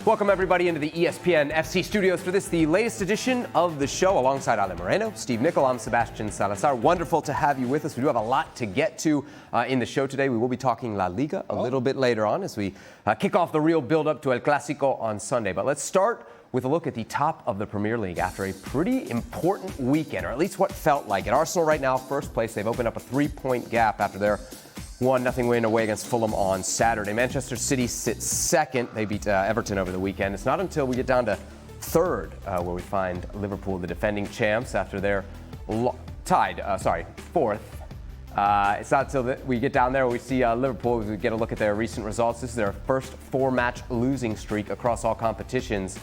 Welcome, everybody, into the ESPN FC studios for the latest edition of the show. Alongside Ale Moreno, Steve Nicol, I'm Sebastian Salazar. Wonderful to have you with us. We do have a lot to get to in the show today. We will be talking La Liga a little bit later on as we kick off the real build-up to El Clásico on Sunday. But let's start with a look at the top of the Premier League after a pretty important weekend, or at least what felt like it. Arsenal right now, first place. They've opened up a 3-point gap after their 1-0 win away against Fulham on Saturday. Manchester City sits second. They beat Everton over the weekend. It's not until we get down to third where we find Liverpool, the defending champs, after they're fourth. It's not until we get down there where we see Liverpool. We get a look at their recent results. This is their first 4-match losing streak across all competitions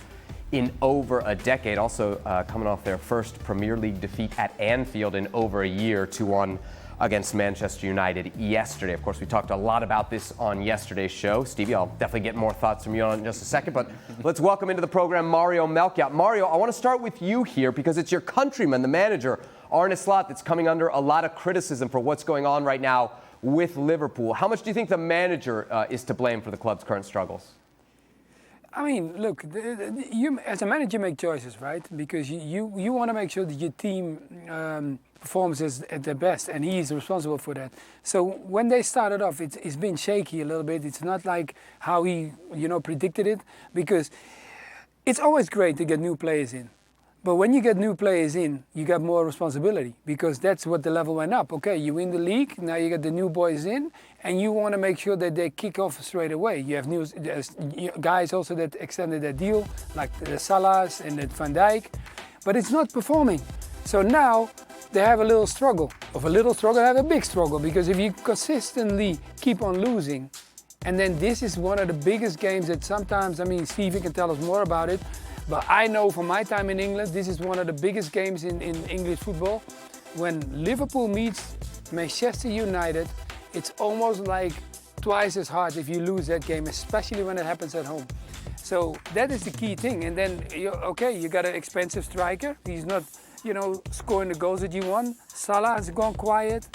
in over a decade. Also coming off their first Premier League defeat at Anfield in over a year, 2-1 against Manchester United yesterday. Of course, we talked a lot about this on yesterday's show. Stevie, I'll definitely get more thoughts from you on it in just a second, but let's welcome into the program Mario Melchiot. Mario, I want to start with you here because it's your countryman, the manager, Arne Slot, that's coming under a lot of criticism for what's going on right now with Liverpool. How much do you think the manager is to blame for the club's current struggles? I mean, look, you as a manager make choices, right? Because you want to make sure that your team performs at their best, and he is responsible for that. So when they started off, it's been shaky a little bit. It's not like how he, predicted it, because it's always great to get new players in. But when you get new players in, you got more responsibility, because that's what the level went up. Okay, you win the league, now you get the new boys in, and you want to make sure that they kick off straight away. You have new guys also that extended their deal, like the Salahs and the Van Dijk, but it's not performing. So now they have a little struggle. Of a little struggle, they have a big struggle, because if you consistently keep on losing, and then this is one of the biggest games that sometimes, Steve can tell us more about it, but I know from my time in England, this is one of the biggest games in English football. When Liverpool meets Manchester United, it's almost like twice as hard if you lose that game, especially when it happens at home. So that is the key thing. And then, you got an expensive striker. He's not, scoring the goals that you want. Salah has gone quiet.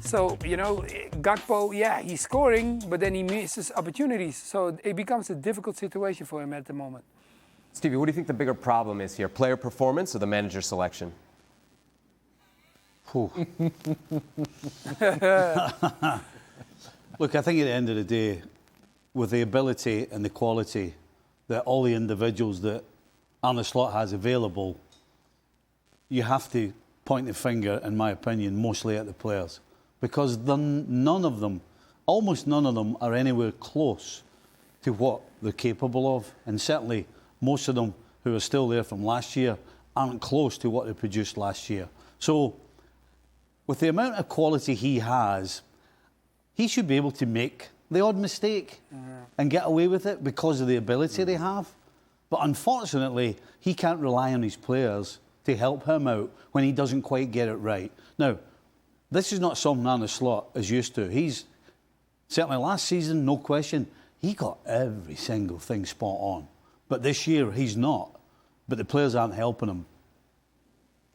So, Gakpo, he's scoring, but then he misses opportunities. So it becomes a difficult situation for him at the moment. Stevie, what do you think the bigger problem is here? Player performance or the manager selection? Look, I think at the end of the day, with the ability and the quality that all the individuals that Arne Slot has available, you have to point the finger, in my opinion, mostly at the players. Because none of them, almost none of them, are anywhere close to what they're capable of. And certainly most of them who are still there from last year aren't close to what they produced last year. So with the amount of quality he has, he should be able to make the odd mistake and get away with it because of the ability they have. But unfortunately, he can't rely on his players to help him out when he doesn't quite get it right. Now, this is not something Arne Slot is used to. He's, certainly last season, no question, he got every single thing spot on. But this year, he's not. But the players aren't helping him.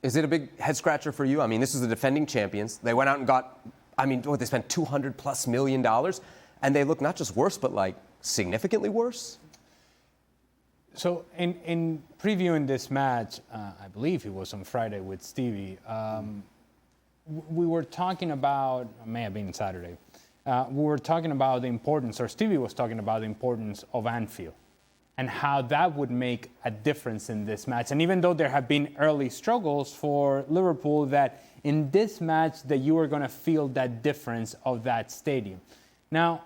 Is it a big head-scratcher for you? This is the defending champions. They went out and got, they spent $200+ million, and they look not just worse, but significantly worse? So in previewing this match, I believe it was on Friday with Stevie, we were talking about, it may have been Saturday, we were talking about the importance, or Stevie was talking about the importance of Anfield and how that would make a difference in this match. And even though there have been early struggles for Liverpool, that in this match that you are going to feel that difference of that stadium. Now,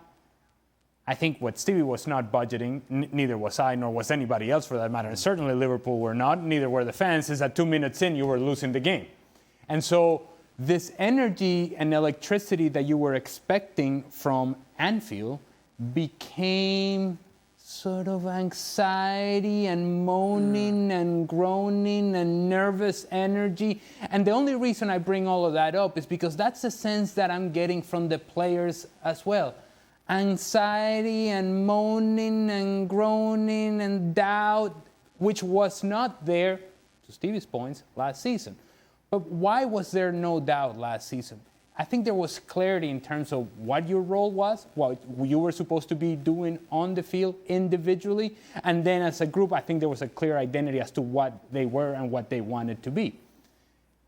I think what Stevie was not budgeting, neither was I, nor was anybody else for that matter, and certainly Liverpool were not, neither were the fans, is that 2 minutes in you were losing the game. And so this energy and electricity that you were expecting from Anfield became sort of anxiety and moaning and groaning and nervous energy. And the only reason I bring all of that up is because that's the sense that I'm getting from the players as well. Anxiety and moaning and groaning and doubt, which was not there, to Stevie's points, last season. But why was there no doubt last season? I think there was clarity in terms of what your role was, what you were supposed to be doing on the field individually, and then as a group, I think there was a clear identity as to what they were and what they wanted to be.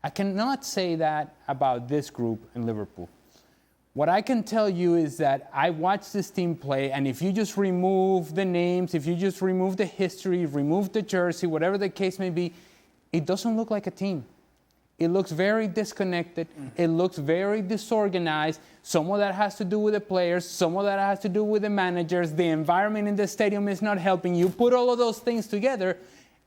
I cannot say that about this group in Liverpool. What I can tell you is that I watched this team play, and if you just remove the names, if you just remove the history, remove the jersey, whatever the case may be, it doesn't look like a team. It looks very disconnected. It looks very disorganized. Some of that has to do with the players. Some of that has to do with the managers. The environment in the stadium is not helping. You put all of those things together,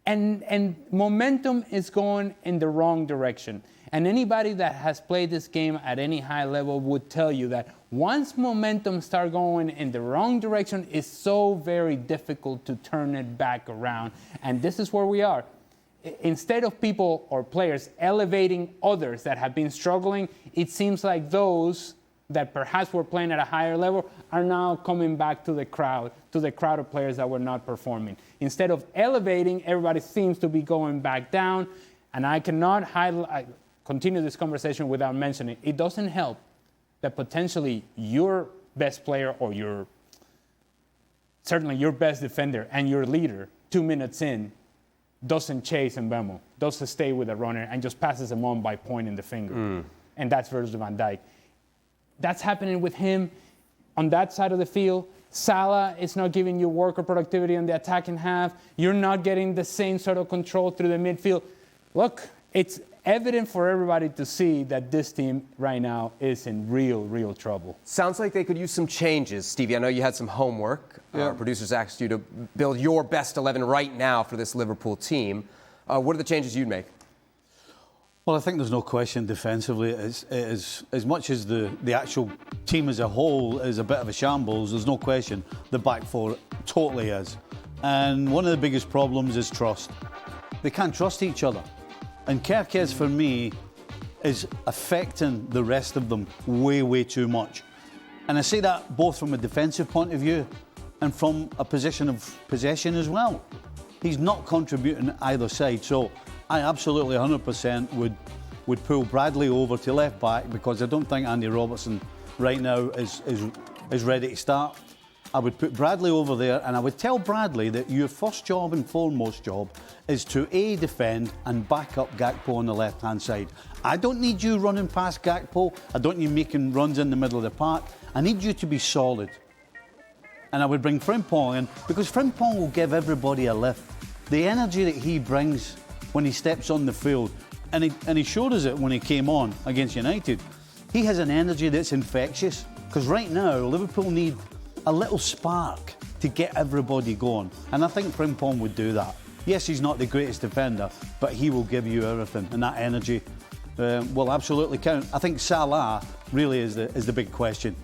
and momentum is going in the wrong direction. And anybody that has played this game at any high level would tell you that once momentum starts going in the wrong direction, it's so very difficult to turn it back around. And this is where we are. Instead of people or players elevating others that have been struggling, it seems like those that perhaps were playing at a higher level are now coming back to the crowd of players that were not performing. Instead of elevating, everybody seems to be going back down. And I cannot continue this conversation without mentioning it doesn't help that potentially your best player or certainly your best defender and your leader 2 minutes in doesn't chase Mbeumo, doesn't stay with the runner and just passes him on by pointing the finger. And that's Virgil van Dijk. That's happening with him on that side of the field. Salah is not giving you work or productivity in the attacking half. You're not getting the same sort of control through the midfield. Look, it's evident for everybody to see that this team right now is in real trouble. Sounds like they could use some changes. Stevie, I know you had some homework. Our producers asked you to build your best 11 right now for this Liverpool team. What are the changes you'd make? Well, I think there's no question defensively. As much as the actual team as a whole is a bit of a shambles, there's no question the back four totally is. And one of the biggest problems is trust. They can't trust each other. And Kerkez, for me, is affecting the rest of them way too much. And I say that both from a defensive point of view and from a position of possession as well. He's not contributing either side. So I absolutely 100% would pull Bradley over to left back because I don't think Andy Robertson right now is ready to start. I would put Bradley over there and I would tell Bradley that your first job and foremost job is to A, defend and back up Gakpo on the left-hand side. I don't need you running past Gakpo. I don't need you making runs in the middle of the park. I need you to be solid. And I would bring Frimpong in because Frimpong will give everybody a lift. The energy that he brings when he steps on the field, and he showed us it when he came on against United. He has an energy that's infectious because right now Liverpool need a little spark to get everybody going. And I think Frimpong would do that. Yes, he's not the greatest defender, but he will give you everything. And that energy will absolutely count. I think Salah really is the big question.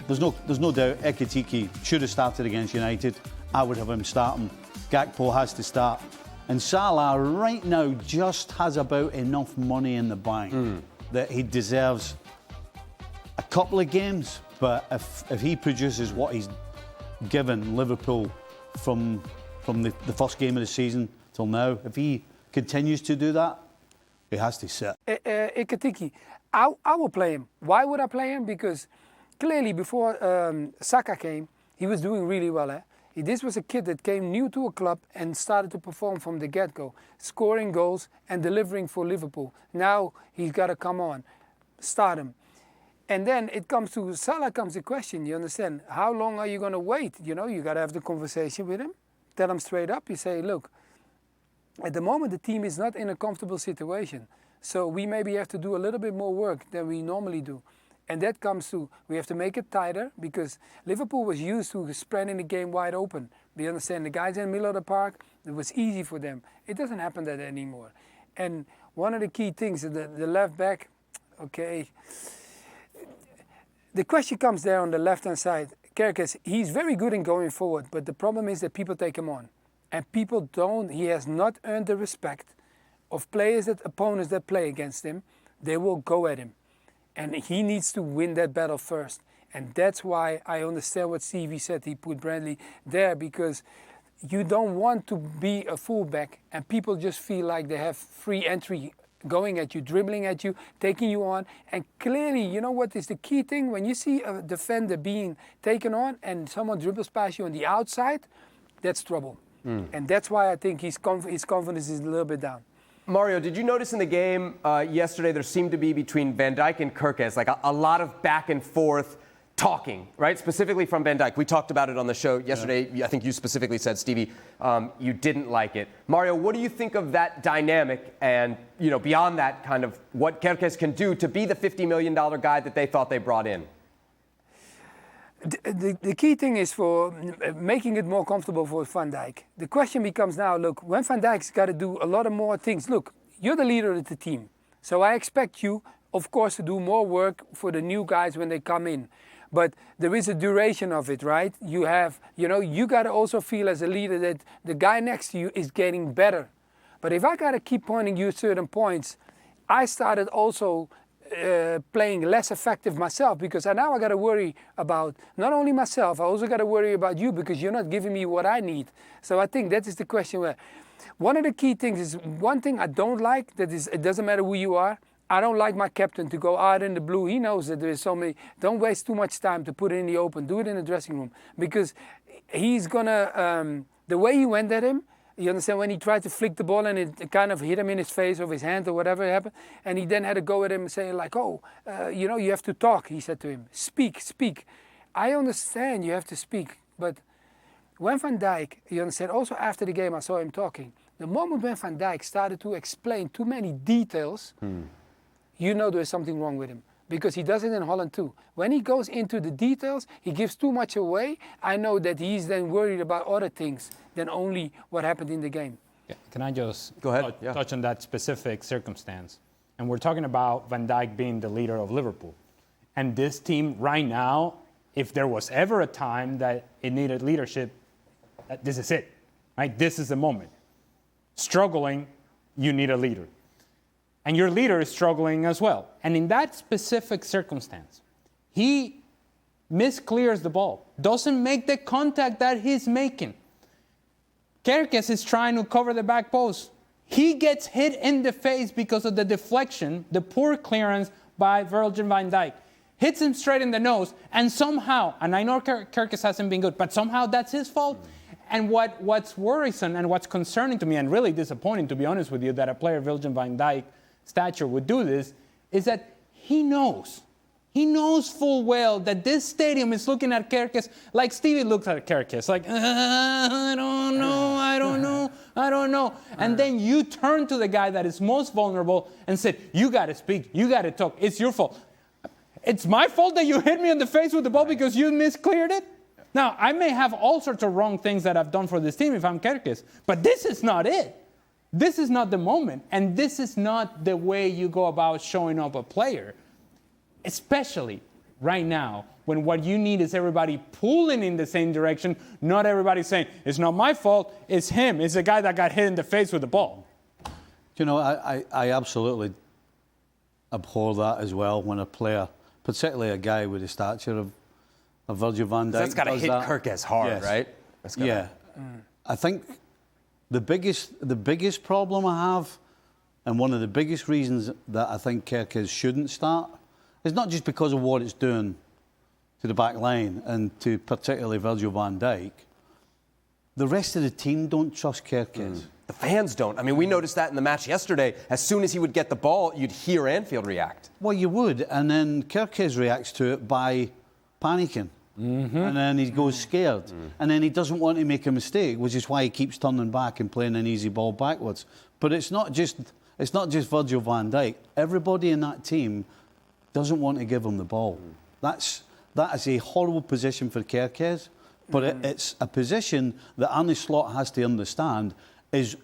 There's no doubt Ekitike should have started against United. I would have him starting. Gakpo has to start. And Salah right now just has about enough money in the bank that he deserves a couple of games. But if he produces what he's given Liverpool from the first game of the season till now, if he continues to do that, he has to sit. Ekitike, I will play him. Why would I play him? Because clearly before Saka came, he was doing really well. This was a kid that came new to a club and started to perform from the get-go, scoring goals and delivering for Liverpool. Now he's got to come on, start him. And then it comes to Salah comes the question, you understand, how long are you going to wait? You know, you got to have the conversation with him, tell him straight up. You say, look, at the moment the team is not in a comfortable situation. So we maybe have to do a little bit more work than we normally do. And that comes to, we have to make it tighter because Liverpool was used to spreading the game wide open. You understand, the guys in the middle of the park, it was easy for them. It doesn't happen that anymore. And one of the key things, the left back, okay, the question comes there on the left-hand side. Kerkez, he's very good in going forward, but the problem is that people take him on. And people don't, he has not earned the respect of opponents that play against him. They will go at him. And he needs to win that battle first. And that's why I understand what Stevie said. He put Bradley there because you don't want to be a fullback and people just feel like they have free entry going at you, dribbling at you, taking you on. And clearly, you know what is the key thing? When you see a defender being taken on and someone dribbles past you on the outside, that's trouble. And that's why I think his confidence is a little bit down. Mario, did you notice in the game yesterday there seemed to be between Van Dijk and Kerkez like a lot of back and forth talking, right? Specifically from Van Dijk. We talked about it on the show yesterday. Yeah. I think you specifically said, Stevie, you didn't like it. Mario, what do you think of that dynamic and, you know, beyond that, kind of what Kerkez can do to be the $50 million guy that they thought they brought in? The key thing is for making it more comfortable for Van Dijk. The question becomes now, look, when Van Dijk's got to do a lot of more things, look, you're the leader of the team. So I expect you, of course, to do more work for the new guys when they come in. But there is a duration of it, right? You have, you know, you got to also feel as a leader that the guy next to you is getting better. But if I got to keep pointing you certain points, I started also playing less effective myself, because now I got to worry about not only myself, I also got to worry about you, because you're not giving me what I need. So I think that is the question where one of the key things is, one thing I don't like, that is, it doesn't matter who you are, I don't like my captain to go out in the blue. He knows that there is so many, don't waste too much time to put it in the open, do it in the dressing room, because he's gonna, the way he went at him, you understand, when he tried to flick the ball and it kind of hit him in his face or his hand or whatever happened, and he then had to go at him and say like, oh, you know, you have to talk, he said to him. Speak, speak. I understand you have to speak, but when Van Dijk, you understand, also after the game I saw him talking, the moment when Van Dijk started to explain too many details, you know there's something wrong with him. Because he does it in Holland too. When he goes into the details, he gives too much away. I know that he's then worried about other things than only what happened in the game. Yeah. Can I just go ahead? Touch on that specific circumstance? And we're talking about Van Dijk being the leader of Liverpool. And this team right now, if there was ever a time that it needed leadership, this is it, right? This is the moment. Struggling, you need a leader. And your leader is struggling as well. And in that specific circumstance, he misclears the ball, doesn't make the contact that he's making. Kerkez is trying to cover the back post. He gets hit in the face because of the deflection, the poor clearance by Virgil van Dijk. Hits him straight in the nose, and somehow, and I know Kerkez hasn't been good, but somehow that's his fault. And what's worrisome and what's concerning to me, and really disappointing, to be honest with you, that a player Virgil van Dijk stature would do this, is that he knows full well that this stadium is looking at Kerkez like Stevie looks at Kerkez, like, I don't know. And then you turn to the guy that is most vulnerable and said, you got to speak, you got to talk, it's your fault. It's my fault that you hit me in the face with the ball because you miscleared it? Now, I may have all sorts of wrong things that I've done for this team if I'm Kerkez, but this is not it. This is not the moment, and this is not the way you go about showing up a player, especially right now when what you need is everybody pulling in the same direction, not everybody saying, it's not my fault, it's him, it's the guy that got hit in the face with the ball. You know, I absolutely abhor that as well when a player, particularly a guy with the stature of Virgil van Dijk, that's got to hit Kerkez hard, yes. right? Yeah. I think the biggest problem I have, and one of the biggest reasons that I think Kerkez shouldn't start, is not just because of what it's doing to the back line and to particularly Virgil van Dijk. The rest of the team don't trust Kerkez. The fans don't. I mean, we noticed that in the match yesterday. As soon as he would get the ball, you'd hear Anfield react. Well, you would, and then Kerkez reacts to it by panicking. And then he goes scared. And then he doesn't want to make a mistake, which is why he keeps turning back and playing an easy ball backwards. But it's not just Virgil van Dijk. Everybody in that team doesn't want to give him the ball. That is a horrible position for Kerkez, but it's a position that Arne Slot has to understand is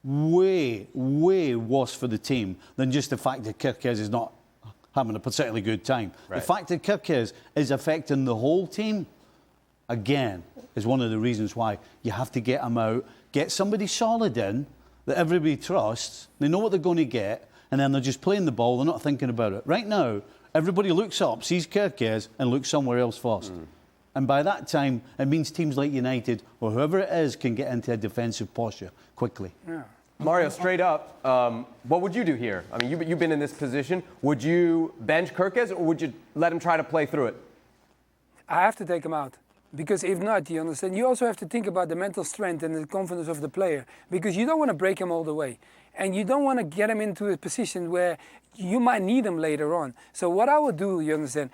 way, way worse for the team than just the fact that Kerkez is not having a particularly good time. Right. The fact that Kerkez is affecting the whole team, again, is one of the reasons why you have to get him out, get somebody solid in that everybody trusts, they know what they're going to get, and then they're just playing the ball, they're not thinking about it. Right now, everybody looks up, sees Kerkez, and looks somewhere else first. And by that time, it means teams like United, or whoever it is, can get into a defensive posture quickly. Yeah. Mario, straight up, what would you do here? I mean, you've been in this position. Would you bench Kirkes, or would you let him try to play through it? I have to take him out. Because if not, you understand, you also have to think about the mental strength and the confidence of the player. Because you don't want to break him all the way. And you don't want to get him into a position where you might need him later on. So what I would do, you understand,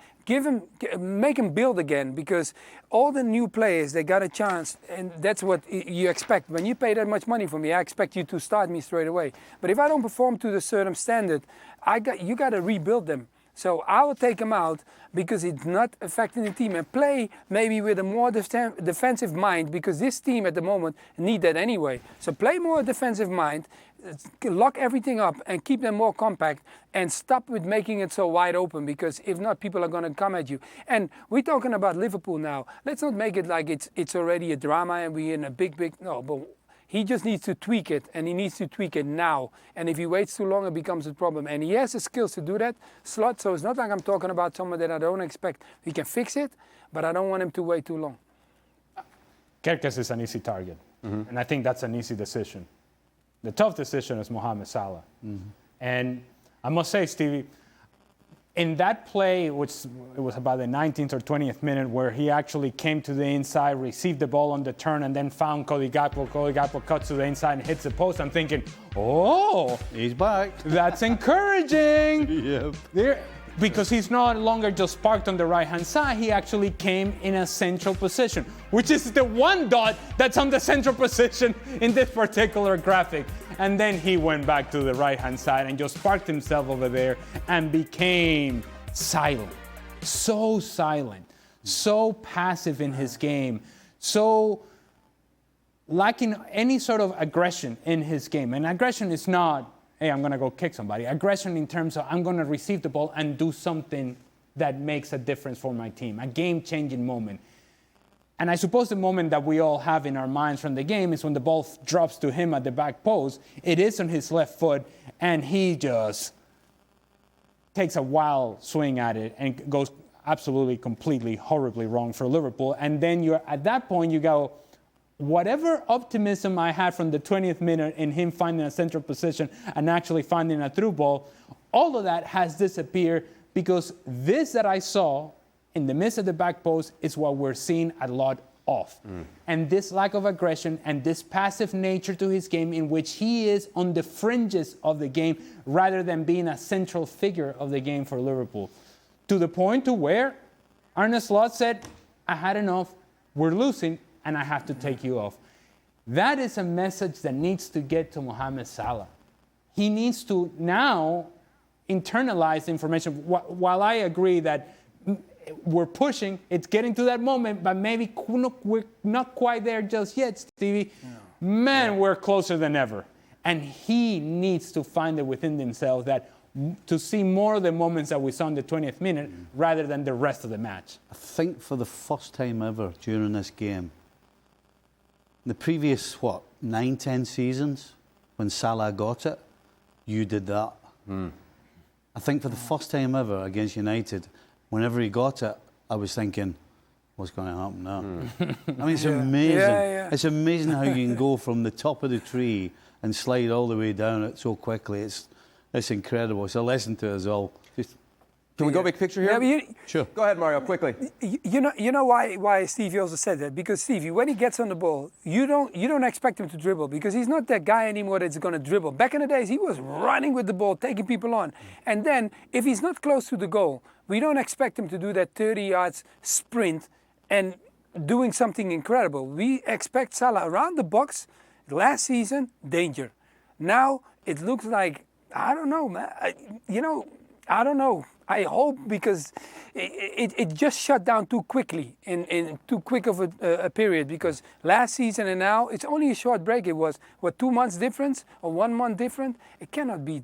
make him build again. Because all the new players, they got a chance. And that's what you expect. When you pay that much money for me, I expect you to start me straight away. But if I don't perform to the certain standard, you got to rebuild them. So I will take him out because it's not affecting the team, and play maybe with a more defensive mind, because this team at the moment need that anyway. So play more defensive mind, lock everything up and keep them more compact, and stop with making it so wide open, because if not, people are going to come at you. And we're talking about Liverpool now. Let's not make it like it's already a drama and we're in a big, no, but he just needs to tweak it, and he needs to tweak it now. And if he waits too long, it becomes a problem. And he has the skills to do that, Slot. So it's not like I'm talking about someone that I don't expect. He can fix it, but I don't want him to wait too long. Kerkez is an easy target, and I think that's an easy decision. The tough decision is Mohamed Salah. And I must say, Stevie, in that play, which it was about the 19th or 20th minute, where he actually came to the inside, received the ball on the turn, and then found Cody Gakpo. Cody Gakpo cuts to the inside and hits the post. I'm thinking, oh, He's back. that's encouraging. Yep. Because he's no longer just parked on the right-hand side, he actually came in a central position, which is the one dot that's on the central position in this particular graphic. And then he went back to the right-hand side and just parked himself over there and became silent. So silent, so passive in his game, so lacking any sort of aggression in his game. And aggression is not, hey, I'm going to go kick somebody. Aggression in terms of I'm going to receive the ball and do something that makes a difference for my team, a game-changing moment. And I suppose the moment that we all have in our minds from the game is when the ball drops to him at the back post. It is on his left foot, and he just takes a wild swing at it and goes absolutely, completely, horribly wrong for Liverpool. And then you're at that point, you go, whatever optimism I had from the 20th minute in him finding a central position and actually finding a through ball, all of that has disappeared, because this that I saw in the midst of the back post is what we're seeing a lot of. And this lack of aggression and this passive nature to his game, in which he is on the fringes of the game rather than being a central figure of the game for Liverpool. To the point to where Arne Slot said, I had enough, we're losing, and I have to take you off. That is a message that needs to get to Mohamed Salah. He needs to now internalize the information. While I agree that we're pushing, it's getting to that moment, but maybe we're not quite there just yet, Stevie. No. We're closer than ever. And he needs to find it within himself that to see more of the moments that we saw in the 20th minute rather than the rest of the match. I think for the first time ever during this game, the previous, 9-10 seasons, when Salah got it, you did that. I think for the first time ever against United, whenever he got it, I was thinking, what's going to happen now? I mean, it's amazing. It's amazing how you can go from the top of the tree and slide all the way down it so quickly. It's incredible. It's a lesson to us all. Can we go big picture here? Yeah, Sure. Go ahead, Mario, quickly. You know why Stevie also said that? Because Stevie, when he gets on the ball, you don't expect him to dribble, because he's not that guy anymore that's going to dribble. Back in the days, he was running with the ball, taking people on. And then, if he's not close to the goal, we don't expect him to do that 30 yards sprint and doing something incredible. We expect Salah around the box. Last season, danger. Now, it looks like, I don't know, man. I don't know. I hope, because it just shut down too quickly in too quick of a period, because last season and now it's only a short break. It was 2 months difference or 1 month different. It cannot be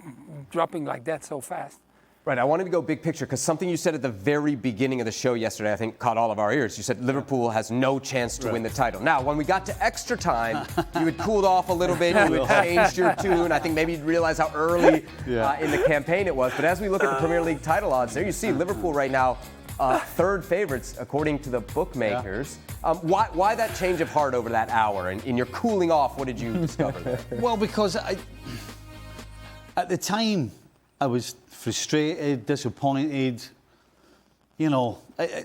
dropping like that so fast. Right, I wanted to go big picture because something you said at the very beginning of the show yesterday, I think, caught all of our ears. You said Liverpool has no chance to win the title. Now, when we got to extra time, you had cooled off a little bit, you had changed your tune. I think maybe you'd realize how early in the campaign it was. But as we look at the Premier League title odds, there you see Liverpool right now third favorites according to the bookmakers. Why that change of heart over that hour? And in your cooling off, what did you discover there? Well, because at the time, I was frustrated, disappointed. You know,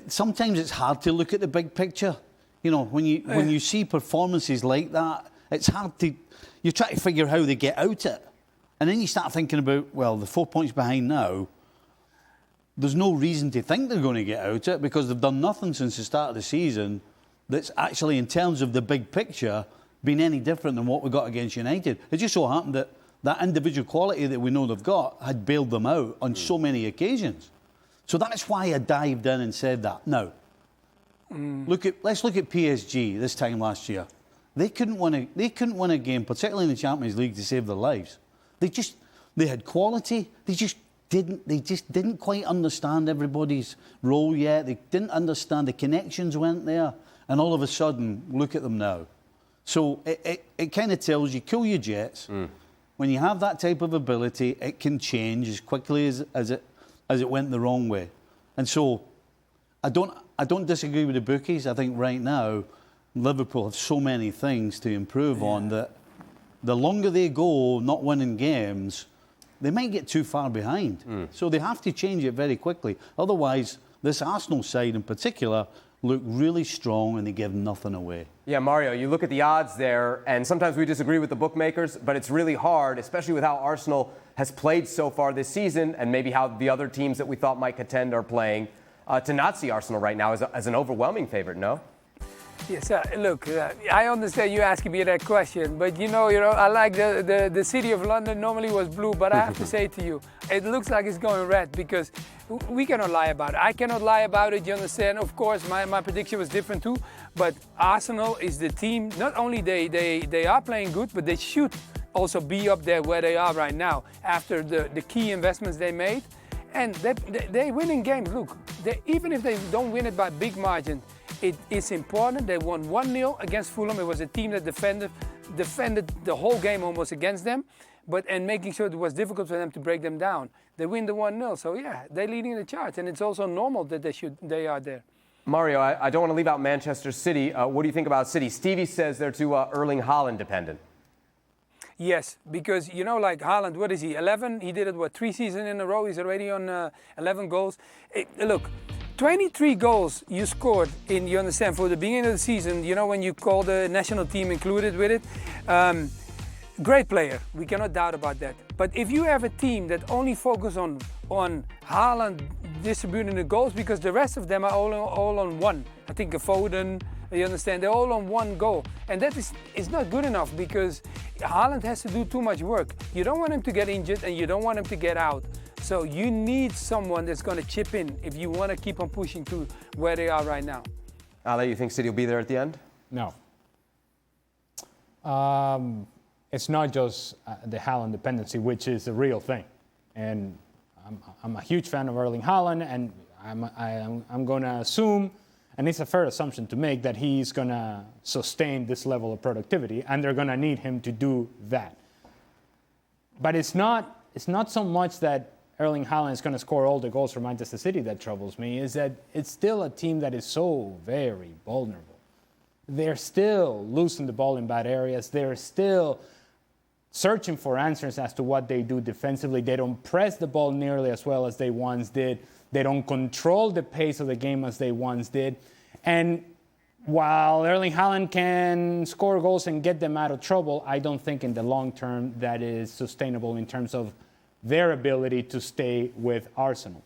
sometimes it's hard to look at the big picture. You know, when you see performances like that, it's hard to. You try to figure how they get out it, and then you start thinking about, well, the 4 points behind now. There's no reason to think they're going to get out it because they've done nothing since the start of the season that's actually, in terms of the big picture, been any different than what we got against United. It just so happened that that individual quality that we know they've got had bailed them out on so many occasions. So that's why I dived in and said that. Now, let's look at PSG this time last year. They couldn't win a game, particularly in the Champions League, to save their lives. They had quality. They just didn't quite understand everybody's role yet. They didn't understand the connections weren't there. And all of a sudden, look at them now. So it kind of tells you, cool your jets. When you have that type of ability, it can change as quickly as it went the wrong way. And so I don't disagree with the bookies. I think right now, Liverpool have so many things to improve on that the longer they go not winning games, they might get too far behind. So they have to change it very quickly. Otherwise, this Arsenal side in particular look really strong and they give nothing away. Yeah, Mario, you look at the odds there, and sometimes we disagree with the bookmakers, but it's really hard, especially with how Arsenal has played so far this season and maybe how the other teams that we thought might contend are playing, to not see Arsenal right now as an overwhelming favorite, no? Yes, look, I understand you asking me that question, but you know, I like the city of London normally was blue, but I have to say to you, it looks like it's going red because we cannot lie about it. I cannot lie about it, you understand? Of course, my prediction was different too, but Arsenal is the team, not only they are playing good, but they should also be up there where they are right now after the key investments they made. And they winning games. Look, even if they don't win it by big margin, it is important. They won 1-0 against Fulham. It was a team that defended the whole game almost against them, and making sure it was difficult for them to break them down. They win the 1-0. So yeah, they're leading the charge, and it's also normal that they are there. Mario, I don't want to leave out Manchester City. What do you think about City? Stevie says they're too Erling Haaland dependent. Yes, because, like Haaland, what is he, 11? He did it, 3 seasons in a row? He's already on 11 goals. Look, 23 goals you scored you understand, for the beginning of the season, when you call the national team included with it. Great player, we cannot doubt about that. But if you have a team that only focus on Haaland distributing the goals, because the rest of them are all on one. I think Foden, you understand, they're all on one goal. And that is not good enough because Haaland has to do too much work. You don't want him to get injured and you don't want him to get out. So you need someone that's going to chip in if you want to keep on pushing to where they are right now. Ale, you think City will be there at the end? No. It's not just the Haaland dependency, which is a real thing. And I'm a huge fan of Erling Haaland, and I'm going to assume, and it's a fair assumption to make, that he's going to sustain this level of productivity, and they're going to need him to do that. But it's not so much that Erling Haaland is going to score all the goals for Manchester City that troubles me, is that it's still a team that is so very vulnerable. They're still losing the ball in bad areas. They're still searching for answers as to what they do defensively. They don't press the ball nearly as well as they once did. They don't control the pace of the game as they once did. And while Erling Haaland can score goals and get them out of trouble, I don't think in the long term that is sustainable in terms of their ability to stay with Arsenal.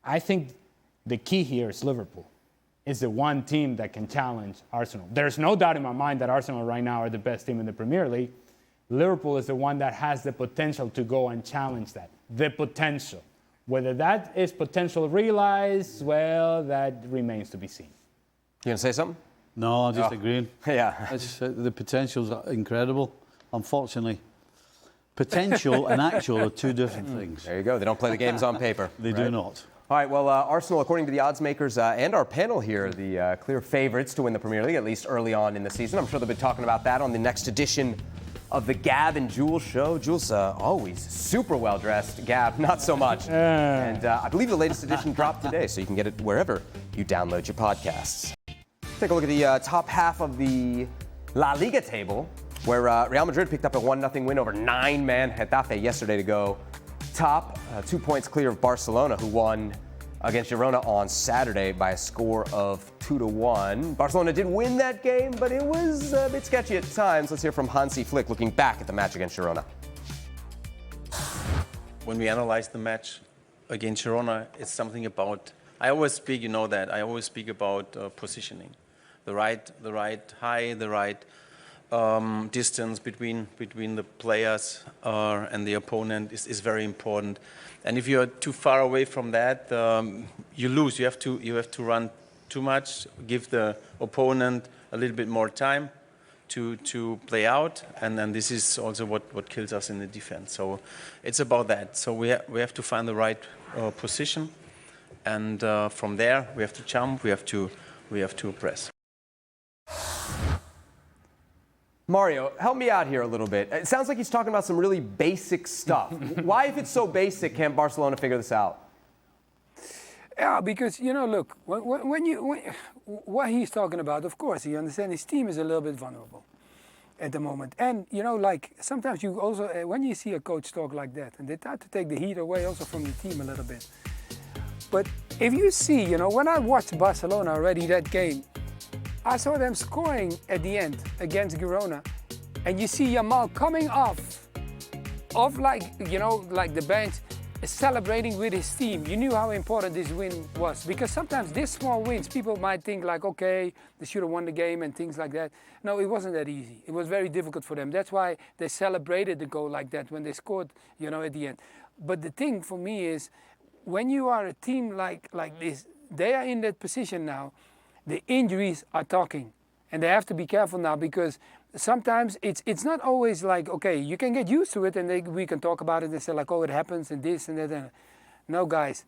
I think the key here is Liverpool. It's the one team that can challenge Arsenal. There's no doubt in my mind that Arsenal right now are the best team in the Premier League. Liverpool is the one that has the potential to go and challenge that. The potential. Whether that is potential realized, well, that remains to be seen. You going to say something? No, I'm just agreeing. Yeah. The potential's incredible, unfortunately. Potential and actual are two different things. There you go. They don't play the games on paper. They do not. All right, well, Arsenal, according to the odds makers and our panel here, the clear favorites to win the Premier League, at least early on in the season. I'm sure they'll be talking about that on the next edition of the Gab and Jules show. Jules, always super well dressed. Gab, not so much. And I believe the latest edition dropped today, so you can get it wherever you download your podcasts. Take a look at the top half of the La Liga table, where Real Madrid picked up a 1-0 win over 9-man Getafe yesterday to go top, 2 points clear of Barcelona, who won against Girona on Saturday by a score of 2-1. Barcelona did win that game, but it was a bit sketchy at times. Let's hear from Hansi Flick looking back at the match against Girona. When we analyze the match against Girona, it's something about, I always speak, you know that, I always speak about positioning. The right high, the right distance between the players and the opponent is very important. And if you're too far away from that, you lose. You have to run too much, give the opponent a little bit more time to play out, and then this is also what kills us in the defense. So it's about that. So we have to find the right position, and from there we have to jump. We have to press. Mario, help me out here a little bit. It sounds like he's talking about some really basic stuff. Why, if it's so basic, can't Barcelona figure this out? Yeah, because, look, what he's talking about, of course, you understand his team is a little bit vulnerable at the moment. And, sometimes you also, when you see a coach talk like that, and they try to take the heat away also from the team a little bit. But if you see, when I watched Barcelona already, that game, I saw them scoring at the end against Girona, and you see Yamal coming off like the bench, celebrating with his team. You knew how important this win was, because sometimes these small wins, people might think like, okay, they should have won the game and things like that. No, it wasn't that easy. It was very difficult for them. That's why they celebrated the goal like that when they scored, at the end. But the thing for me is, when you are a team like this, they are in that position now. The injuries are talking, and they have to be careful now, because sometimes it's not always like, okay, you can get used to it and we can talk about it and say like, oh, it happens and this and that. And no, guys,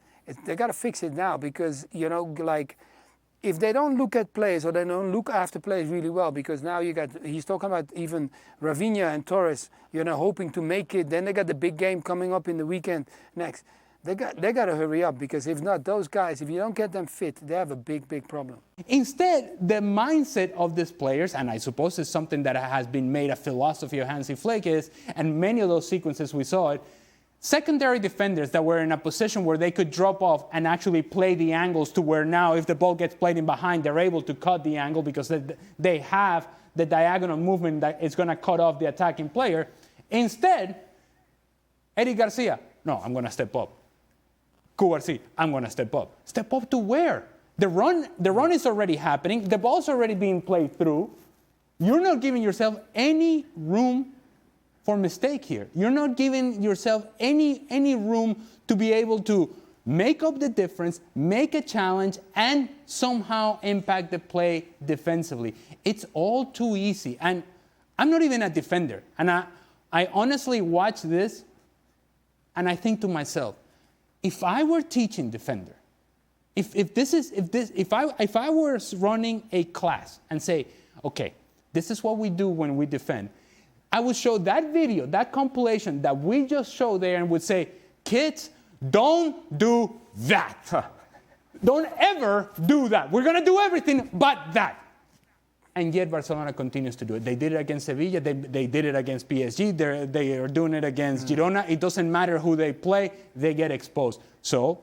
they got to fix it now, because, if they don't look at players or they don't look after players really well, because now he's talking about even Rafinha and Torres, hoping to make it. Then they got the big game coming up in the weekend next. They got to hurry up, because if not, those guys, if you don't get them fit, they have a big, big problem. Instead, the mindset of these players, and I suppose it's something that has been made a philosophy of Hansi Flick, is, and many of those sequences we saw it, secondary defenders that were in a position where they could drop off and actually play the angles to where now, if the ball gets played in behind, they're able to cut the angle because they have the diagonal movement that is going to cut off the attacking player. Instead, Eddie Garcia, no, I'm going to step up. Cubarsí, I'm going to step up. Step up to where? The run is already happening. The ball's already being played through. You're not giving yourself any room for mistake here. You're not giving yourself any room to be able to make up the difference, make a challenge, and somehow impact the play defensively. It's all too easy. And I'm not even a defender. And I honestly watch this and I think to myself, if I were teaching defender, if I were running a class and say, okay, this is what we do when we defend, I would show that video, that compilation that we just showed there, and would say, kids, don't do that. Don't ever do that. We're going to do everything but that. And yet Barcelona continues to do it. They did it against Sevilla. They did it against PSG. They are doing it against Girona. It doesn't matter who they play. They get exposed. So,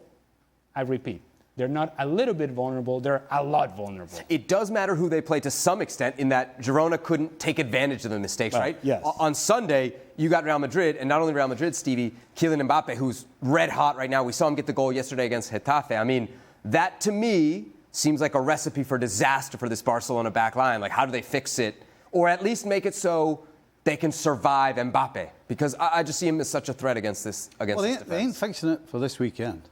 I repeat, they're not a little bit vulnerable. They're a lot vulnerable. It does matter who they play to some extent, in that Girona couldn't take advantage of the mistakes, right? Yes. On Sunday, you got Real Madrid, and not only Real Madrid, Stevie, Kylian Mbappe, who's red hot right now. We saw him get the goal yesterday against Getafe. I mean, that to me seems like a recipe for disaster for this Barcelona back line. Like, how do they fix it? Or at least make it so they can survive Mbappe? Because I just see him as such a threat against this defense. They ain't fixing it for this weekend.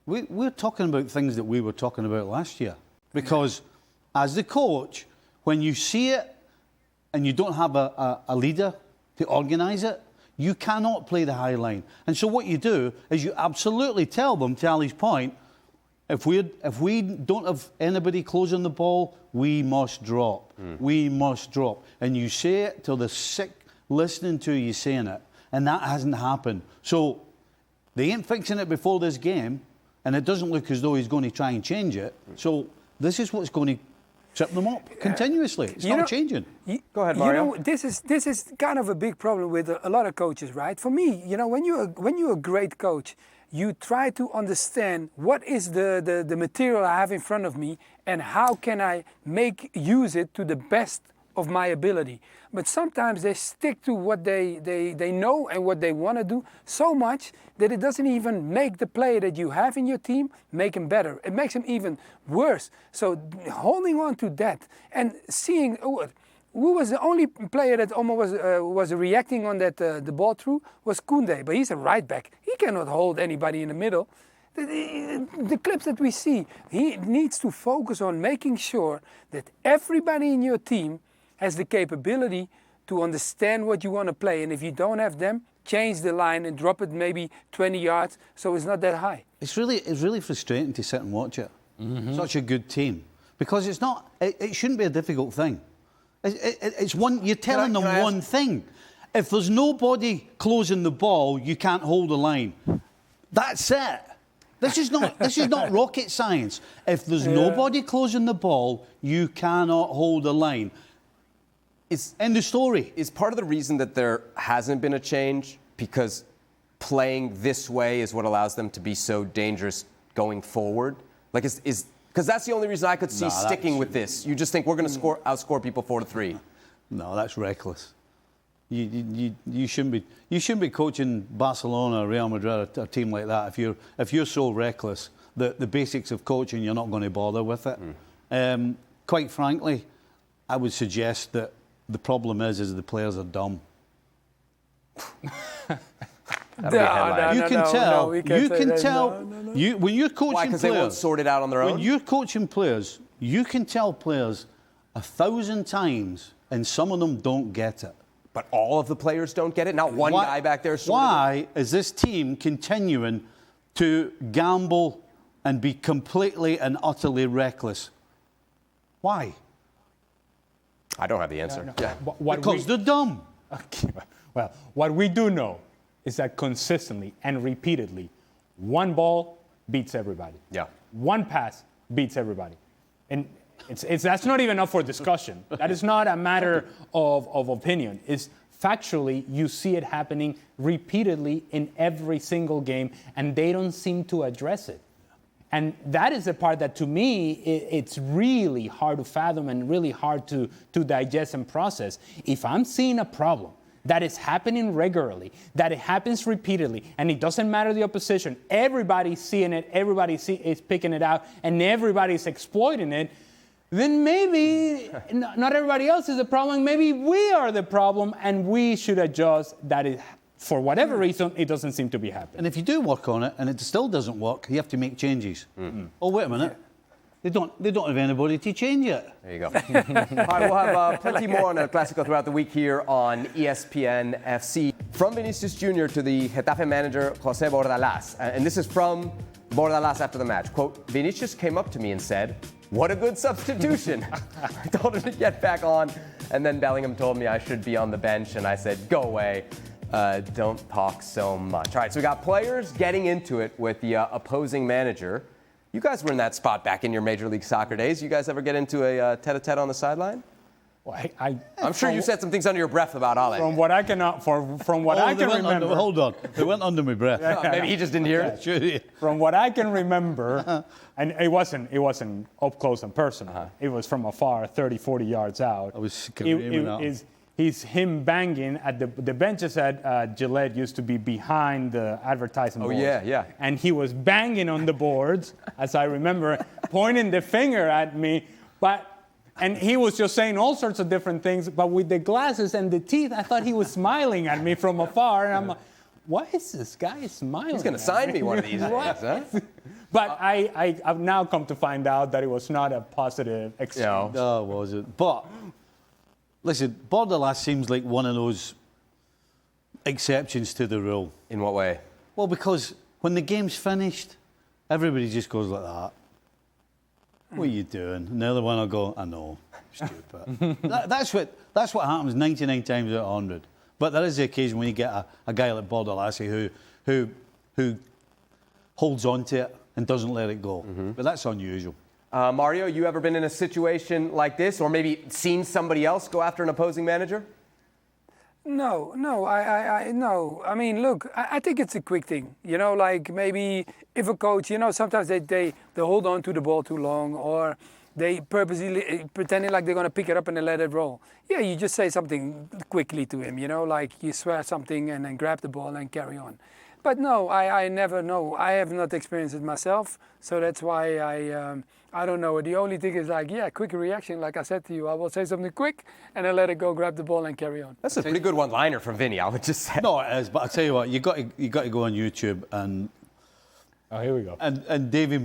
We're talking about things that we were talking about last year. Because as the coach, when you see it and you don't have a leader to organise it, you cannot play the high line. And so what you do is you absolutely tell them, to Ali's point, if we don't have anybody closing the ball, we must drop. We must drop. And you say it till the sick listening to you saying it, and that hasn't happened. So they ain't fixing it before this game, and it doesn't look as though he's going to try and change it. So this is what's going to trip them up continuously. It's not changing. Go ahead, Mario. This is kind of a big problem with a lot of coaches, right? For me, when you're a great coach, you try to understand what is the material I have in front of me and how can I use it to the best of my ability. But sometimes they stick to what they know and what they want to do so much that it doesn't even make the player that you have in your team make him better. It makes him even worse. So holding on to that and seeing who was the only player that almost was reacting on that the ball through was Koundé, but he's a right back. He cannot hold anybody in the middle. The clips that we see, he needs to focus on making sure that everybody in your team has the capability to understand what you want to play. And if you don't have them, change the line and drop it maybe 20 yards so it's not that high. It's really frustrating to sit and watch it. Such a good team. Because it's not, it shouldn't be a difficult thing. It's one, you're telling them one thing. If there's nobody closing the ball, you can't hold the line. That's it. This is not rocket science. If there's nobody closing the ball, you cannot hold the line. End of story. Is part of the reason that there hasn't been a change because playing this way is what allows them to be so dangerous going forward? Like, because that's the only reason I could see sticking with this. You just think we're going to outscore people 4-3. No, that's reckless. You shouldn't be coaching Barcelona or Real Madrid, a team like that. If you're so reckless, the basics of coaching, you're not going to bother with it. Quite frankly, I would suggest that the problem is the players are dumb. You can tell. When you're coaching Why? Because they won't sort it out on their own? When you're coaching players, you can tell players 1,000 times, and some of them don't get it. But all of the players don't get it? Not one guy back there sorted Why is this team continuing to gamble and be completely and utterly reckless? Why? I don't have the answer. No. Yeah. Because they're dumb. Okay. Well, what we do know is that consistently and repeatedly, one ball beats everybody. Yeah. One pass beats everybody. And that's not even up for discussion. That is not a matter of opinion. It's factually, you see it happening repeatedly in every single game, and they don't seem to address it. And that is the part that, to me, it's really hard to fathom and really hard to digest and process. If I'm seeing a problem that is happening regularly, that it happens repeatedly, and it doesn't matter the opposition, everybody's seeing it, everybody is picking it out, and everybody's exploiting it, then maybe not everybody else is the problem. Maybe we are the problem, and we should adjust that it. For whatever reason, it doesn't seem to be happening. And if you do work on it and it still doesn't work, you have to make changes. Oh, wait a minute. They don't have anybody to change it. There you go. All right, we'll have plenty more on El Clásico throughout the week here on ESPN FC. From Vinicius Jr. to the Getafe manager, José Bordalas. And this is from Bordalas after the match. Quote, Vinicius came up to me and said, "What a good substitution." I told him to get back on. And then Bellingham told me I should be on the bench. And I said, go away. Don't talk so much. All right, so we got players getting into it with the opposing manager. You guys were in that spot back in your Major League Soccer days. You guys ever get into a tete-a-tete on the sideline? Well, I'm sure you said some things under your breath about Ale. From what I can remember. Hold on. They went under my breath. Maybe he just didn't hear it. Sure. From what I can remember, and it wasn't up close and personal. It was from afar, 30, 40 yards out. I was screaming out. He's him banging at the benches at Gillette used to be behind the advertising boards. Yeah. And he was banging on the boards, as I remember, pointing the finger at me. And he was just saying all sorts of different things, but with the glasses and the teeth, I thought he was smiling at me from afar. And I'm like, why is this guy smiling? He's going to sign me one of these days, huh? But I've now come to find out that it was not a positive exchange. No, was it? But listen, Bordalas seems like one of those exceptions to the rule. In what way? Well, because when the game's finished, everybody just goes like that. What are you doing? And the other one will go, I know, stupid. That's what happens 99 times out of 100. But there is the occasion when you get a guy like Bordalassi who holds on to it and doesn't let it go. But that's unusual. Mario, you ever been in a situation like this, or maybe seen somebody else go after an opposing manager? No. I mean, look, I think it's a quick thing. You know, like maybe if a coach, you know, sometimes they hold on to the ball too long, or they purposely pretending like they're going to pick it up and then let it roll. Yeah, you just say something quickly to him, you know, like you swear something and then grab the ball and carry on. But no, I never know. I have not experienced it myself, so that's why I don't know. The only thing is like, yeah, quick reaction. Like I said to you, I will say something quick and then let it go, grab the ball and carry on. That's a pretty good one-liner from Vini, I would just say. No, it is. But I tell you what, you got to go on YouTube and. Oh, here we go. And Davy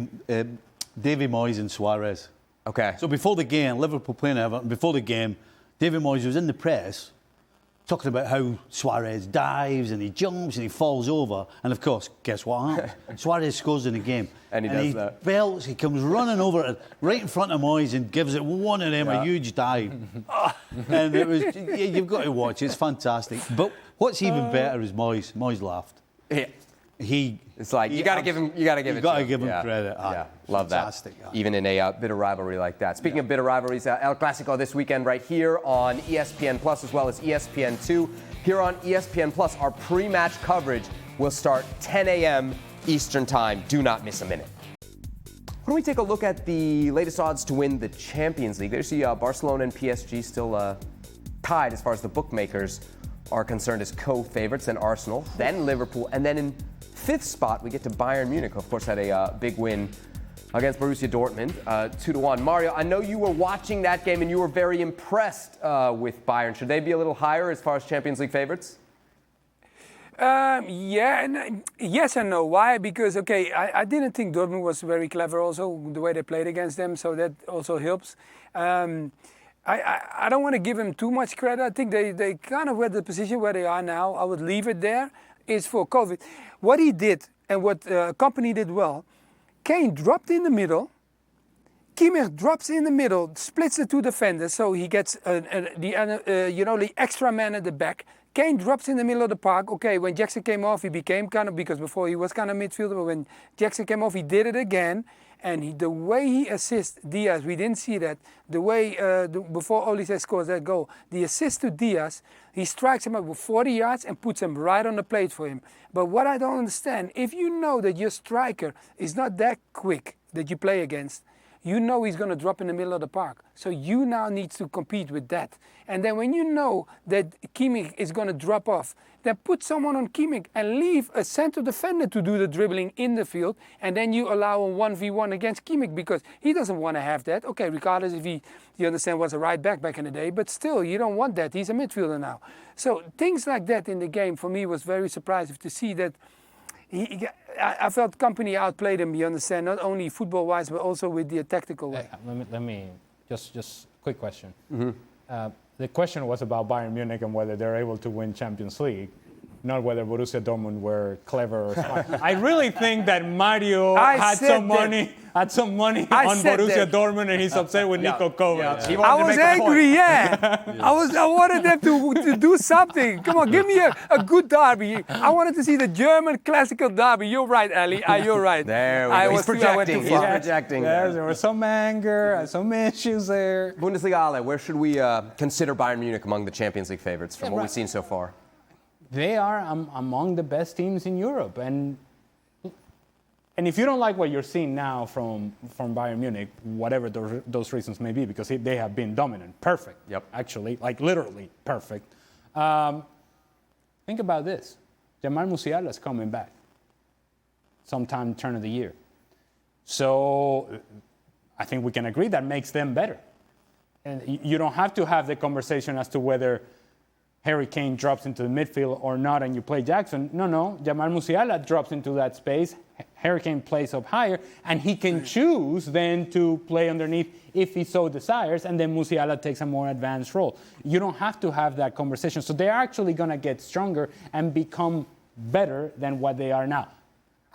Moyes and Suarez. Okay. So before the game, Liverpool playing Everton. Before the game, Davy Moyes was in the press talking about how Suarez dives and he jumps and he falls over. And of course, guess what happens? Suarez scores in the game. And he does that. Belts, he comes running over it right in front of Moyes and gives it one of them a huge dive. And it was, you've got to watch it, it's fantastic. But what's even better is Moyes. Moyes laughed. Yeah. It's like you got to give him. You got to give him credit. Yeah, love fantastic, that. Even in a bit of rivalry like that. Speaking of bitter rivalries, El Clasico this weekend right here on ESPN Plus as well as ESPN2. Here on ESPN Plus, our pre-match coverage will start 10 a.m. Eastern Time. Do not miss a minute. Why don't we take a look at the latest odds to win the Champions League? There's the Barcelona and PSG still tied as far as the bookmakers are concerned as co-favorites, then Arsenal, then Liverpool, and then in fifth spot we get to Bayern Munich. Of course, had a big win against Borussia Dortmund, 2-1. Mario, I know you were watching that game and you were very impressed with Bayern. Should they be a little higher as far as Champions League favorites? Yes and no. Why? Because, okay, I didn't think Dortmund was very clever also, the way they played against them, so that also helps. I don't want to give him too much credit. I think they kind of were the position where they are now. I would leave it there. Is for COVID. What he did and what Company did well, Kane dropped in the middle, Kimmich drops in the middle, splits the two defenders, so he gets the extra man at the back. Kane drops in the middle of the park. Okay, when Jackson came off, he became kind of, because before he was kind of midfielder, but when Jackson came off, he did it again. And the way he assists Diaz, we didn't see that. The way, before Olise scores that goal, the assist to Diaz, he strikes him up with 40 yards and puts him right on the plate for him. But what I don't understand, if you know that your striker is not that quick that you play against, you know he's going to drop in the middle of the park. So you now need to compete with that. And then when you know that Kimmich is going to drop off, then put someone on Kimmich and leave a center defender to do the dribbling in the field. And then you allow a 1v1 against Kimmich because he doesn't want to have that. Okay, regardless if you understand, was a right back in the day. But still, you don't want that. He's a midfielder now. So things like that in the game for me was very surprising to see that. I felt Company outplayed him, you understand, not only football-wise, but also with the tactical way. Let me just quick question. The question was about Bayern Munich and whether they're able to win Champions League, not whether Borussia Dortmund were clever or smart. I really think that Mario had some money on Borussia Dortmund and he's upset with Niko Kovac. Yeah. I was angry, I wanted them to do something. Come on, give me a good derby. I wanted to see the German classical derby. You're right, Ali. You're right. There we go. He's projecting. There was some anger, some issues there. Bundesliga, Ale, where should we consider Bayern Munich among the Champions League favorites from what we've seen so far? They are among the best teams in Europe. And if you don't like what you're seeing now from Bayern Munich, whatever those reasons may be, because they have been dominant, perfect, actually, like literally perfect. Think about this. Jamal Musiala is coming back sometime turn of the year. So I think we can agree that makes them better. And you don't have to have the conversation as to whether Harry Kane drops into the midfield or not and you play Jackson. No. Jamal Musiala drops into that space. Harry Kane plays up higher and he can choose then to play underneath if he so desires, and then Musiala takes a more advanced role. You don't have to have that conversation. So they're actually going to get stronger and become better than what they are now,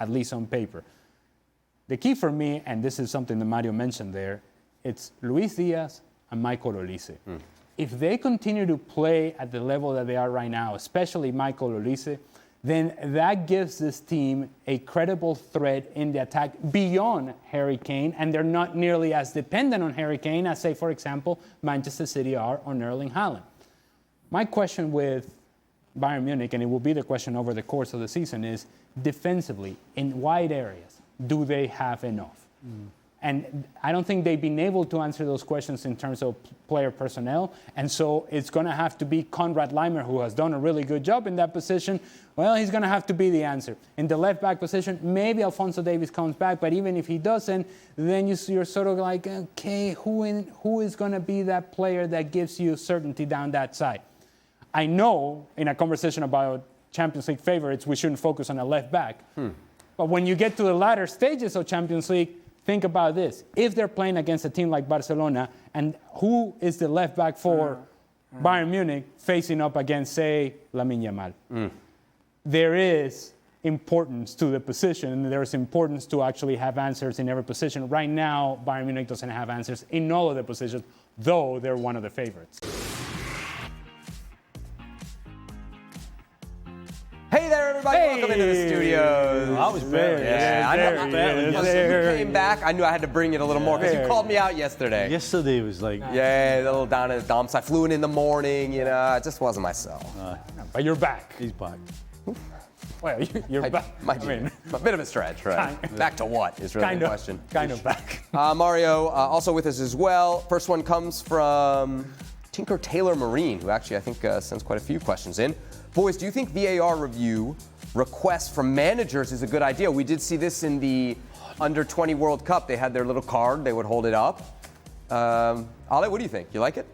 at least on paper. The key for me, and this is something that Mario mentioned there, it's Luis Diaz and Michael Olise. if they continue to play at the level that they are right now, especially Michael Olise, then that gives this team a credible threat in the attack beyond Harry Kane, and they're not nearly as dependent on Harry Kane as, say, for example, Manchester City are on Erling Haaland. My question with Bayern Munich, and it will be the question over the course of the season, is defensively, in wide areas, do they have enough? And I don't think they've been able to answer those questions in terms of player personnel. And so it's going to have to be Konrad Laimer, who has done a really good job in that position. Well, he's going to have to be the answer. In the left-back position, maybe Alphonso Davies comes back. But even if he doesn't, then you're sort of like, okay, who is going to be that player that gives you certainty down that side? I know in a conversation about Champions League favorites, we shouldn't focus on a left-back. But when you get to the latter stages of Champions League, think about this. If they're playing against a team like Barcelona, and who is the left back for Bayern Munich facing up against, say, Lamine Yamal? There is importance to the position, and there's importance to actually have answers in every position. Right now, Bayern Munich doesn't have answers in all of the positions, though they're one of the favorites. Hey there, everybody. Welcome into the studio. I was better. Yeah, I know. You came back. I knew I had to bring it a little more because you called me out yesterday. Yesterday was like... Yeah, a little down in the dumps. I flew in the morning, you know. I just wasn't myself. But you're back. He's back. Well, you're back. A bit of a stretch, right? Back to what is really the question. Kind of back. Mario, also with us as well. First one comes from Tinker Taylor Marine, who actually I think sends quite a few questions in. Boys, do you think VAR review requests from managers is a good idea? We did see this in the Under-20 World Cup. They had their little card. They would hold it up. Ale, what do you think? You like it?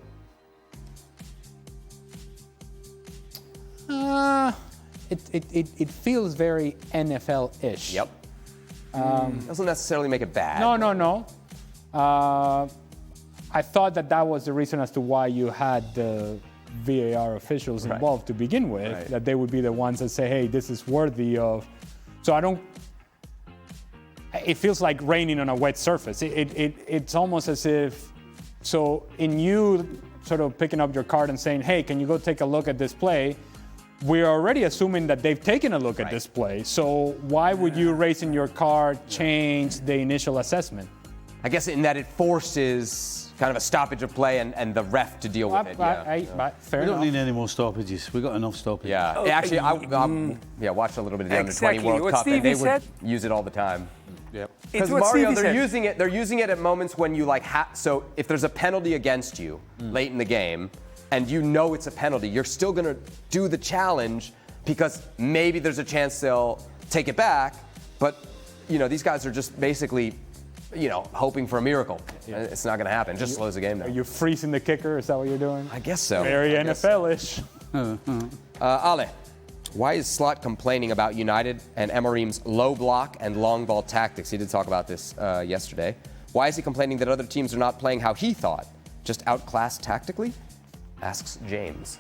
It feels very NFL-ish. Yep. Doesn't necessarily make it bad. No. I thought that was the reason as to why you had the VAR officials involved to begin with, that they would be the ones that say, hey, this is worthy of. So it feels like raining on a wet surface. It's almost as if, so in you sort of picking up your card and saying, hey, can you go take a look at this play? We're already assuming that they've taken a look at this play. So why would you, raising your card, change the initial assessment? I guess in that it forces kind of a stoppage of play and the ref to deal with it. Fair we don't enough. need any more stoppages. We've got enough stoppages. Yeah, actually, I watched a little bit of the Exactly. Under-20 World What Cup, and they Stevie would said? use it all the time. Yep. Because Mario, they're using it at moments when you so if there's a penalty against you late in the game, and you know it's a penalty, you're still going to do the challenge because maybe there's a chance they'll take it back, but these guys are just basically hoping for a miracle. Yeah. It's not going to happen. It just slows the game down. Are you freezing the kicker? Is that what you're doing? I guess so. Very NFL-ish. Ale, why is Slot complaining about United and Amorim's low block and long ball tactics? He did talk about this yesterday. Why is he complaining that other teams are not playing how he thought? Just outclassed tactically? Asks James.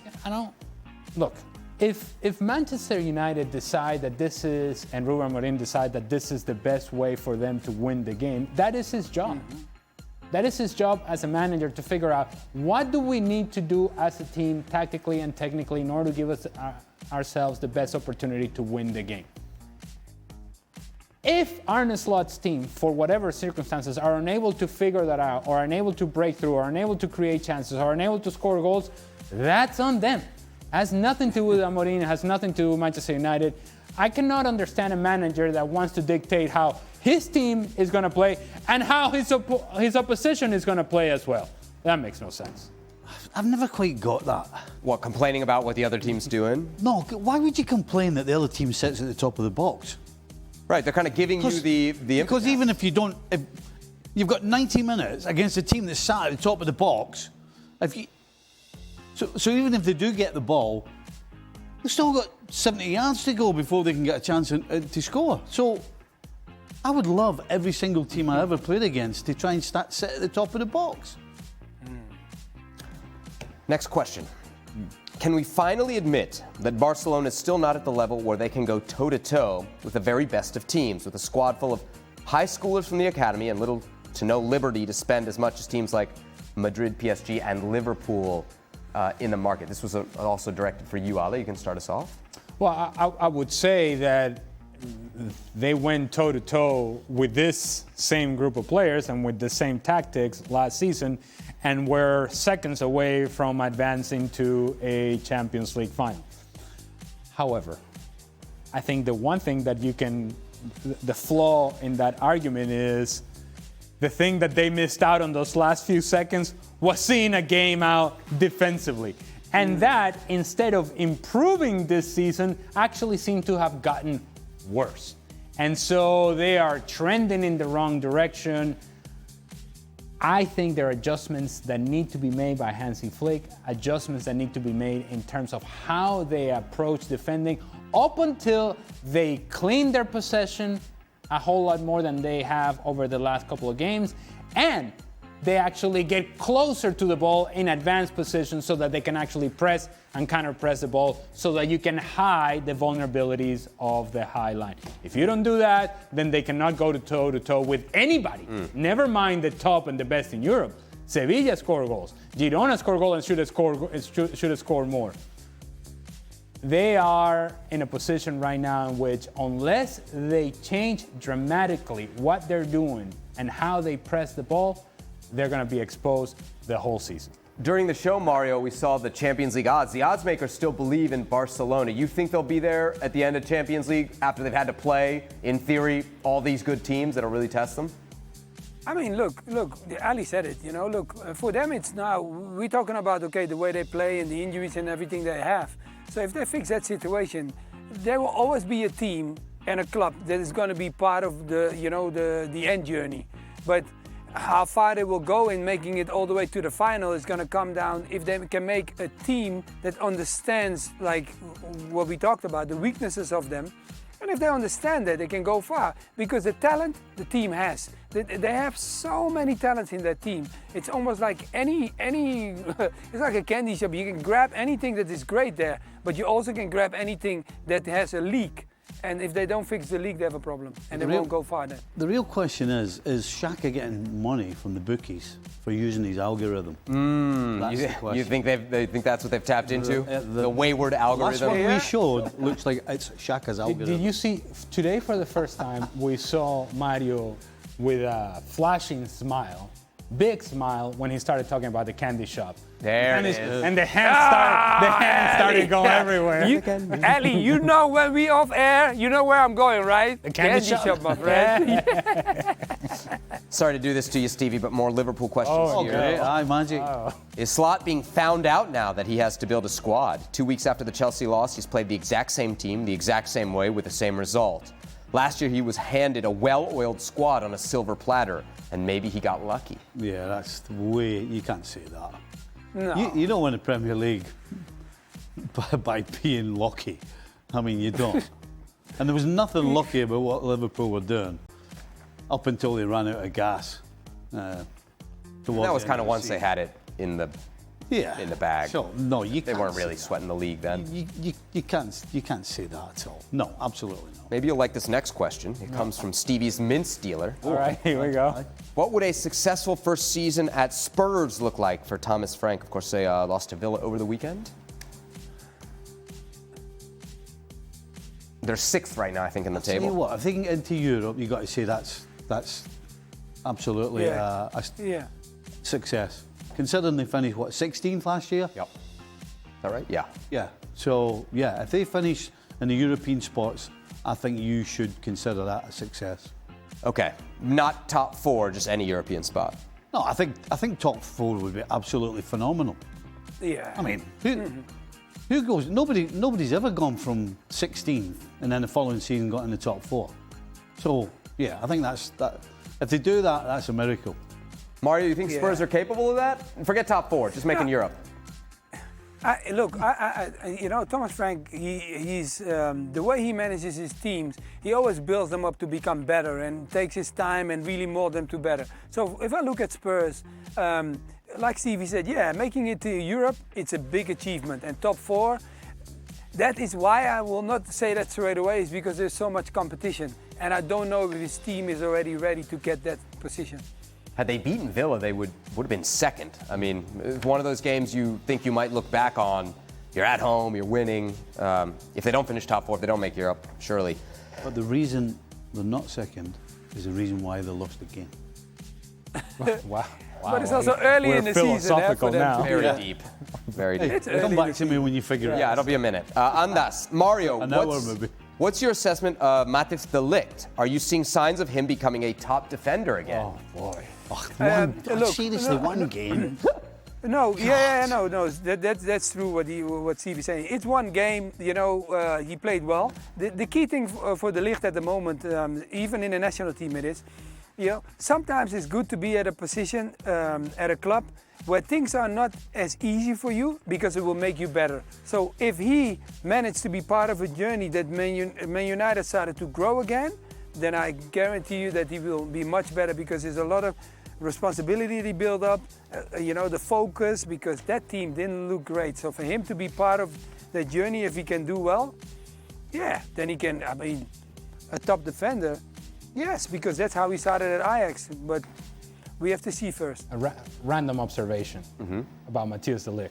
Look, if Manchester United decide that this is, and Ruben Amorim decide that this is the best way for them to win the game, that is his job. That is his job as a manager to figure out what do we need to do as a team tactically and technically in order to give us ourselves the best opportunity to win the game. If Arne Slot's team, for whatever circumstances, are unable to figure that out, or are unable to break through, or are unable to create chances, or are unable to score goals, that's on them. Has nothing to do with Amorim, has nothing to do with Manchester United. I cannot understand a manager that wants to dictate how his team is going to play and how his opposition is going to play as well. That makes no sense. I've never quite got that. What, complaining about what the other team's doing? No, why would you complain that the other team sits at the top of the box? Right, they're kind of giving you the Because even if you've got 90 minutes against a team that's sat at the top of the box, so even if they do get the ball, they've still got 70 yards to go before they can get a chance to score. So I would love every single team I ever played against to try and sit at the top of the box. Next question. Can we finally admit that Barcelona is still not at the level where they can go toe-to-toe with the very best of teams, with a squad full of high schoolers from the academy and little to no liberty to spend as much as teams like Madrid, PSG, and Liverpool in the market. This was also directed for you, Ali. You can start us off. Well, I would say that they went toe-to-toe with this same group of players and with the same tactics last season, and were seconds away from advancing to a Champions League final. However, I think the one thing that the flaw in that argument is the thing that they missed out on those last few seconds was seeing a game out defensively. And that, instead of improving this season, actually seemed to have gotten worse. And so they are trending in the wrong direction. I think there are adjustments that need to be made by Hansi Flick, adjustments that need to be made in terms of how they approach defending up until they clean their possession a whole lot more than they have over the last couple of games, and they actually get closer to the ball in advanced position so that they can actually press and counter-press the ball so that you can hide the vulnerabilities of the high line. If you don't do that, then they cannot go toe-to-toe with anybody. Never mind the top and the best in Europe. Sevilla score goals. Girona score goals and should have scored more. They are in a position right now in which, unless they change dramatically what they're doing and how they press the ball, they're going to be exposed the whole season. During the show, Mario, we saw the Champions League odds. The odds makers still believe in Barcelona. You think they'll be there at the end of Champions League after they've had to play, in theory, all these good teams that'll really test them? I mean, look, Ali said it, for them it's now, we're talking about, the way they play and the injuries and everything they have. So if they fix that situation, there will always be a team and a club that is going to be part of the end journey. But how far they will go in making it all the way to the final is going to come down if they can make a team that understands, like what we talked about, the weaknesses of them. And if they understand that, they can go far. Because the talent the team has. They have so many talents in that team. It's almost like any it's like a candy shop. You can grab anything that is great there, but you also can grab anything that has a leak. And if they don't fix the leak, they have a problem. And they won't go far then. The real question is Xhaka getting money from the bookies for using his algorithm? That's the question. You think they think that's what they've tapped into? The wayward algorithm? Last one we showed looks like it's Xhaka's algorithm. Did you see, today for the first time, we saw Mario with a flashing smile, big smile, when he started talking about the candy shop. There it is. And the hands started going everywhere. Ali, when we off air, you know where I'm going, right? The candy shop, my friend. Sorry to do this to you, Stevie, but more Liverpool questions here. Okay, aye, magic. Is Slot being found out now that he has to build a squad? 2 weeks after the Chelsea loss, he's played the exact same team, the exact same way, with the same result. Last year, he was handed a well-oiled squad on a silver platter, and maybe he got lucky. Yeah, that's the way. You can't say that. No. You don't win the Premier League by being lucky. I mean, you don't. And there was nothing lucky about what Liverpool were doing up until they ran out of gas. That was kind of once they had it in the bag. So no, you They can't weren't really say sweating the league then. You can't say that at all. No, absolutely not. Maybe you'll like this next question. It comes from Stevie's mince dealer. All right, here we go. What would a successful first season at Spurs look like for Thomas Frank? Of course, they lost to Villa over the weekend. They're sixth right now, I think, in the Tell you table. what, I think into Europe, you've got to say that's absolutely a success. Considering they finished, 16th last year? Yep. Is that right? Yeah. Yeah. So, yeah, if they finish in the European spots, I think you should consider that a success. Okay. Not top four, just any European spot. No, I think top four would be absolutely phenomenal. Yeah. I mean, who goes? Nobody's ever gone from 16th and then the following season got in the top four. So, yeah, I think that. If they do that, that's a miracle. Mario, you think Spurs are capable of that? Forget top four, just making Europe. Thomas Frank, he's the way he manages his teams, he always builds them up to become better and takes his time and really mold them to better. So if I look at Spurs, like Stevie said, making it to Europe, it's a big achievement. And top four, that is why I will not say that straight away, is because there's so much competition. And I don't know if his team is already ready to get that position. Had they beaten Villa, they would have been second. I mean, it's one of those games you think you might look back on. You're at home, you're winning. If they don't finish top 4, if they don't make Europe, surely. But the reason they're not second is the reason why they lost the game. Wow. But it's also early in the season. Philosophical now. Very deep. Very deep. Come back to me when you figure it out. Yeah, it'll be a minute. Andas, Mario, An hour maybe. what's your assessment of Matthijs de Ligt? Are you seeing signs of him becoming a top defender again? Oh, boy. Look, Seriously, one game. No, no. That's true. What Steve is saying. It's one game. You know, he played well. The key thing for De Ligt at the moment, even in the national team, it is. You know, sometimes it's good to be at a position at a club where things are not as easy for you because it will make you better. So if he managed to be part of a journey that Man United started to grow again, then I guarantee you that he will be much better because there's a lot of responsibility he built up, you know, the focus, because that team didn't look great. So for him to be part of the journey, if he can do well, yeah, then he can, I mean, a top defender, yes, because that's how he started at Ajax. But we have to see first. A random observation about Matthijs de Ligt.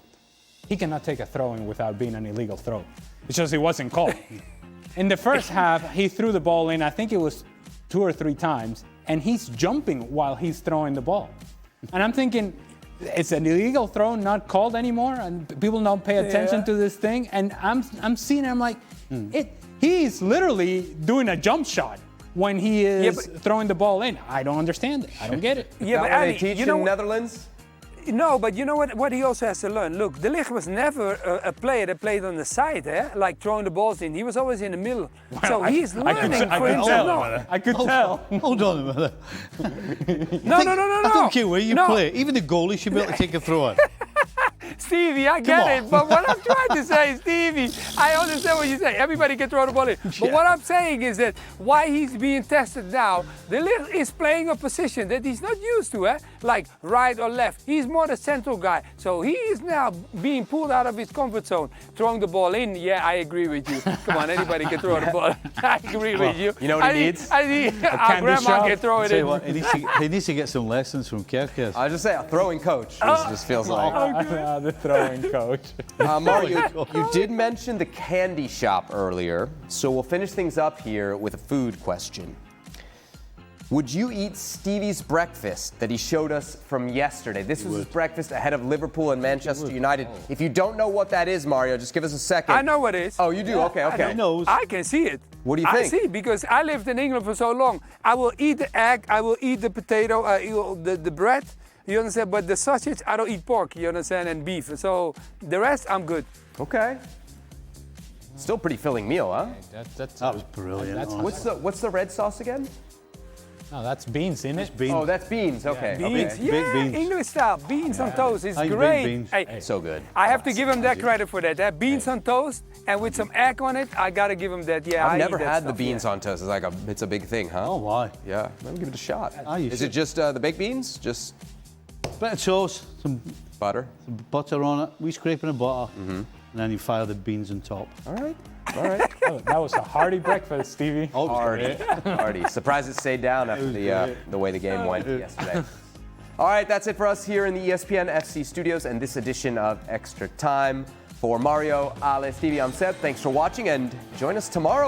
He cannot take a throw-in without being an illegal throw. It's just it wasn't called. In the first half, he threw the ball in, I think it was 2 or 3 times, and he's jumping while he's throwing the ball. And I'm thinking, it's an illegal throw, not called anymore, and people don't pay attention to this thing. And I'm seeing it, I'm like, he's literally doing a jump shot when he is throwing the ball in. I don't understand it. I don't get it. Yeah, but they Ali, teach you know in Netherlands? No, but you know what he also has to learn? Look, De Ligt was never a player that played on the side, like throwing the balls in. He was always in the middle. So he's learning for himself. I could tell. Hold on a minute. No. I don't care where you play. Even the goalie should be able to take a throw in. Stevie, I get it. But what I'm trying to say, Stevie, I understand what you say. Everybody can throw the ball in. But what I'm saying is that why he's being tested now, De Ligt is playing a position that he's not used to, like right or left. He's more the central guy. So he is now being pulled out of his comfort zone, throwing the ball in. Yeah, I agree with you. Come on, anybody can throw the ball. I agree with you. You know what he needs? Our grandma can throw it in. What, he needs to get some lessons from Kerkers. I just say a throwing coach. This just feels like. The throwing coach. Mario, you did mention the candy shop earlier, so we'll finish things up here with a food question. Would you eat Stevie's breakfast that he showed us from yesterday? This was his breakfast ahead of Liverpool and Manchester United. If you don't know what that is, Mario, just give us a second. I know what it is. Oh, you do? Yeah, Okay. He knows. I can see it. What do you think? I see, because I lived in England for so long. I will eat the egg, I will eat the potato, the bread, you understand? But the sausage, I don't eat pork, you understand, and beef. So the rest, I'm good. Okay. Still pretty filling meal, huh? That was brilliant. What's the red sauce again? No, that's beans, isn't it? Beans. Oh, that's beans. Okay. Beans, Okay. yeah, beans. English style, beans on toast, it's I like great. baked beans. Hey, So good. I have to give him that credit for that. That beans on toast and with some egg on it, I gotta give him that. Yeah, I've I never eat that had the stuff, beans on toast. It's a big thing, huh? Oh, why? Yeah, maybe give it a shot. you Is should. it just the baked beans? Just Bit of toast, some butter? butter on it, wee scraping of butter, and then you fire the beans on top. All right. All right. That was a hearty breakfast, Stevie. Hardy. Surprised it stayed down after the way the game went yesterday. All right, that's it for us here in the ESPN FC studios and this edition of Extra Time. For Mario, Ale, Stevie, I'm Seb. Thanks for watching and join us tomorrow.